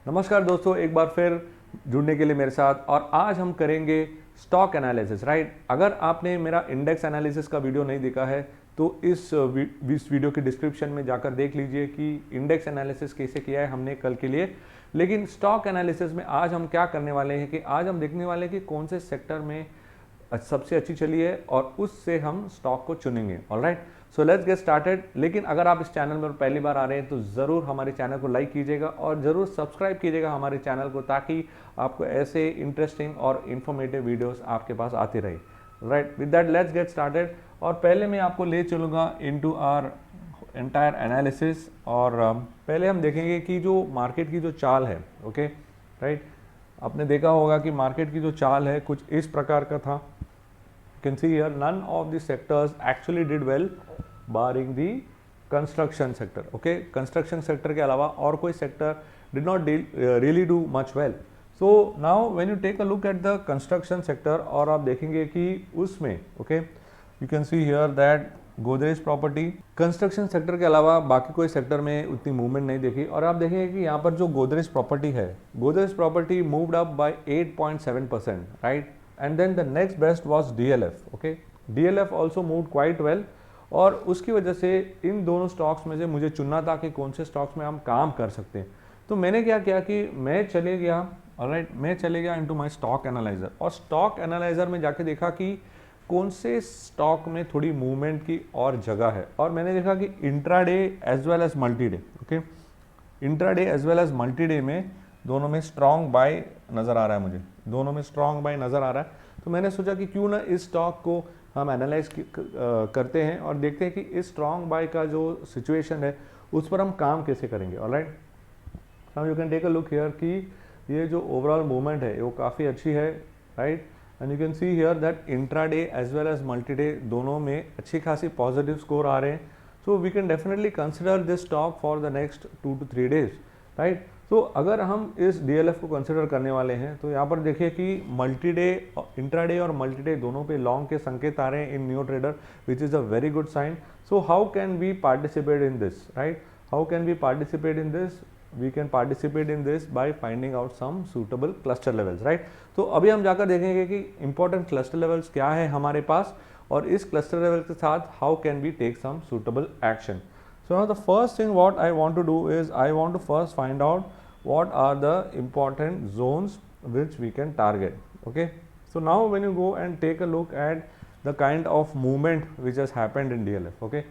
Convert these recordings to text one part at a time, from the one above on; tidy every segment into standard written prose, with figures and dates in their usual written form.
नमस्कार दोस्तों, एक बार फिर जुड़ने के लिए मेरे साथ। और आज हम करेंगे स्टॉक एनालिसिस, राइट। अगर आपने मेरा इंडेक्स एनालिसिस का वीडियो नहीं देखा है तो इस वीडियो के डिस्क्रिप्शन में जाकर देख लीजिए कि इंडेक्स एनालिसिस कैसे किया है हमने कल के लिए। लेकिन स्टॉक एनालिसिस में आज हम क्या करने वाले हैं कि आज हम देखने वाले हैं कि कौन से सेक्टर में सबसे अच्छी चली है और उससे हम स्टॉक को चुनेंगे। Alright, so let's get started. लेकिन अगर आप इस चैनल में पहली बार आ रहे हैं तो ज़रूर हमारे चैनल को लाइक कीजिएगा और ज़रूर सब्सक्राइब कीजिएगा हमारे चैनल को, ताकि आपको ऐसे इंटरेस्टिंग और इन्फॉर्मेटिव वीडियोस आपके पास आते रहे। Right, with that let's get started. और पहले मैं आपको ले चलूँगा इनटू आवर एंटायर एनालिसिस। और पहले हम देखेंगे कि जो मार्केट की जो चाल है, ओके राइट। आपने देखा होगा कि मार्केट की जो चाल है कुछ इस प्रकार का था। You can see here none of the sectors actually did well barring the construction sector. Okay, construction sector के अलावा और कोई sector did not really do much well. So now when you take a look at the construction sector और आप देखेंगे कि उसमें okay you can see here that Godrej property construction sector के अलावा बाकी कोई सेक्टर में उतनी मूवमेंट नहीं देखी। और आप देखेंगे कि यहाँ पर जो गोदरेज प्रॉपर्टी है, Godrej property moved up by 8.7%, right. And then the next best was DLF. Okay, DLF also moved quite well. और उसकी वजह से इन दोनों स्टॉक्स में से मुझे चुनना था कि कौन से स्टॉक्स में हम काम कर सकते हैं। तो मैंने क्या किया कि मैं चले गया इनटू माय स्टॉक एनालाइजर। और स्टॉक एनालाइजर में जाके देखा कि कौन से स्टॉक में थोड़ी मूवमेंट की और जगह है। और मैंने देखा कि intraday as well as multi day, okay, intraday as well as multi day में दोनों में स्ट्रॉन्ग बाय नज़र आ रहा है, मुझे दोनों में स्ट्रॉन्ग बाय नज़र आ रहा है। तो मैंने सोचा कि क्यों ना इस स्टॉक को हम एनालाइज करते हैं और देखते हैं कि इस स्ट्रॉन्ग बाय का जो सिचुएशन है उस पर हम काम कैसे करेंगे। Alright, now you can take a look here कि ये जो ओवरऑल मूवमेंट है वो काफ़ी अच्छी है, right. And you can see here that intraday as well as multi day दोनों में अच्छी खासी पॉजिटिव स्कोर आ रहे हैं। So we can definitely consider this stock for the next 2 to 3 days, right. तो अगर हम इस डीएलएफ को कंसिडर करने वाले हैं तो यहाँ पर देखिए कि मल्टी डे, इंट्राडे और मल्टी डे दोनों पे लॉन्ग के संकेत आ रहे हैं in new trader, which is a very good sign. So how can we participate in this, right, how can we participate in this? We can participate in this by finding out some suitable cluster levels, right? तो अभी हम जाकर देखेंगे कि important cluster levels क्या है हमारे पास और इस cluster level के साथ how can we take some suitable action. So now the first thing what I want to do is I want to first find out what are the important zones which we can target. Okay, so now when you go and take a look at the kind of movement which has happened in DLF, okay,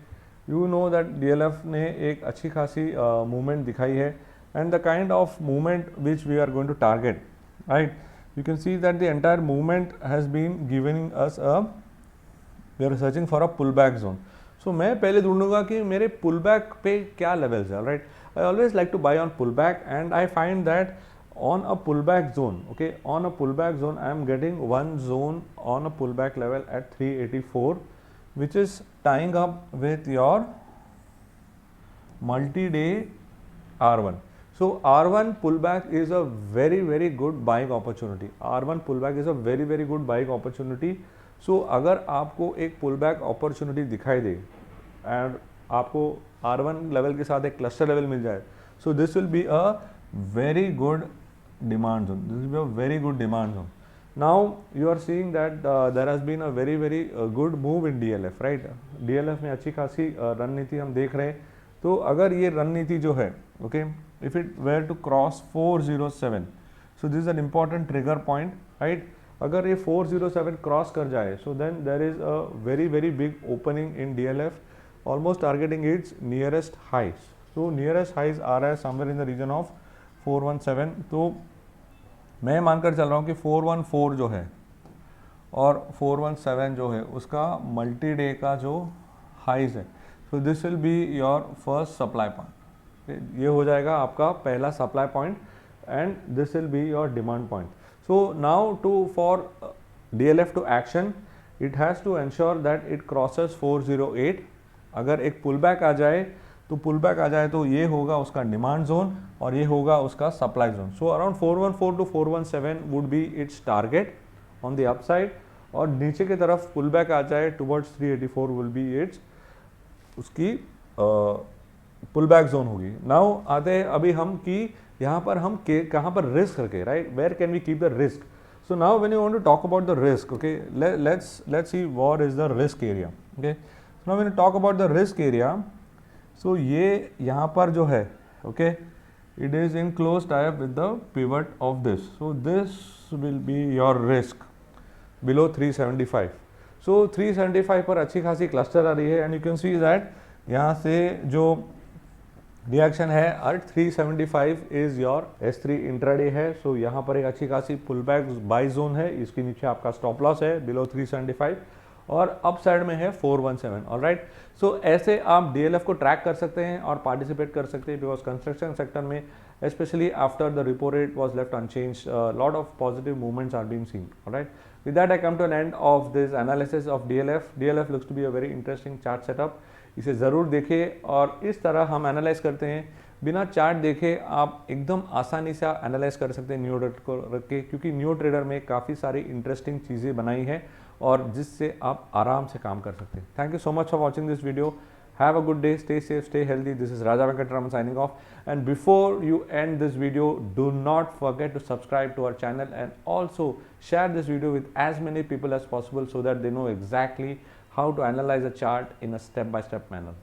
you know that DLF ने एक अच्छी खासी movement दिखाई है and the kind of movement which we are going to target, right? You can see that the entire movement has been giving us we are searching for a pullback zone. So मैं पहले ढूंढूंगा कि मेरे pullback पे क्या levels है, right? I always like to buy on pullback and I find that on a pullback zone, okay, on a pullback zone I am getting one zone on a pullback level at 384, which is tying up with your multi-day R1. So R1 pullback is a very good buying opportunity. R1 pullback is a very good buying opportunity. So अगर आपको एक pullback opportunity दिखाई दे and आपको R1 level के साथ एक cluster level मिल जाए, so this will be a very good demand zone. This will be a very good demand zone. Now you are seeing that there has been a very good move in DLF, right? DLF में अच्छी खासी रणनीति हम देख रहे हैं। तो अगर ये रणनीति जो है, okay, if it were to cross 407, so this is an important trigger point, right? अगर ये 407 क्रॉस कर जाए, so then there is a very big opening in DLF, almost targeting its nearest highs. So nearest highs आ रहा है somewhere in the region of 417. तो मैं मानकर चल रहा हूँ कि 414 जो है और 417 जो है उसका मल्टी डे का जो हाइज है, so this will be your first supply point. ये हो जाएगा आपका पहला supply point and this will be your demand point. So now to for DLF to action it has to ensure that it crosses 408. अगर एक pullback आ जाए तो ये होगा उसका डिमांड जोन और ये होगा उसका supply zone. So around 414 to 417 would be its target on the upside. और नीचे की तरफ पुलबैक आ जाए टुवर्ड्स 384 विल बी इट्स उसकी पुल बैक जोन होगी। नाउ आते हैं अभी हम कि यहाँ पर हम कहाँ पर रिस्क रखे, right, where can we keep the risk. So now when you want to talk about the risk, okay, let's see what is the risk area. Okay, now when you talk about the risk area, so ये यहाँ पर जो है, okay, it is in close type with the pivot of this, so this will be your risk below 375। So 375 पर अच्छी खासी cluster आ रही है and you can see that यहाँ से जो रिएक्शन है eight 375 is your S3 intraday है। सो यहाँ पर एक अच्छी खासी पुल बैक बाई जोन है, इसके नीचे आपका स्टॉप लॉस है बिलो 375 और अप साइड में है 417। ऑलराइट, सो ऐसे आप DLF को ट्रैक कर सकते हैं और पार्टिसिपेट कर सकते हैं, बिकॉज कंस्ट्रक्शन सेक्टर में especially after the repo rate was left unchanged, a lot of positive movements are being seen. All right, with that I come to an end of this analysis of DLF. DLF looks to be a very interesting chart setup. इसे ज़रूर देखें और इस तरह हम analyse करते हैं, बिना चार्ट देखे आप एकदम आसानी से एनालाइज कर सकते हैं नियो ट्रेडर को रख के, क्योंकि नियो ट्रेडर में काफ़ी सारी इंटरेस्टिंग चीज़ें बनाई हैं और जिससे आप आराम से काम कर सकते हैं। Thank you so much for watching this video. Have a good day, stay safe, stay healthy. This is Raja Venkatraman signing off. And before you end this video, do not forget to subscribe to our channel and also share this video with as many people as possible so that they know exactly how to analyze a chart in a step-by-step manner.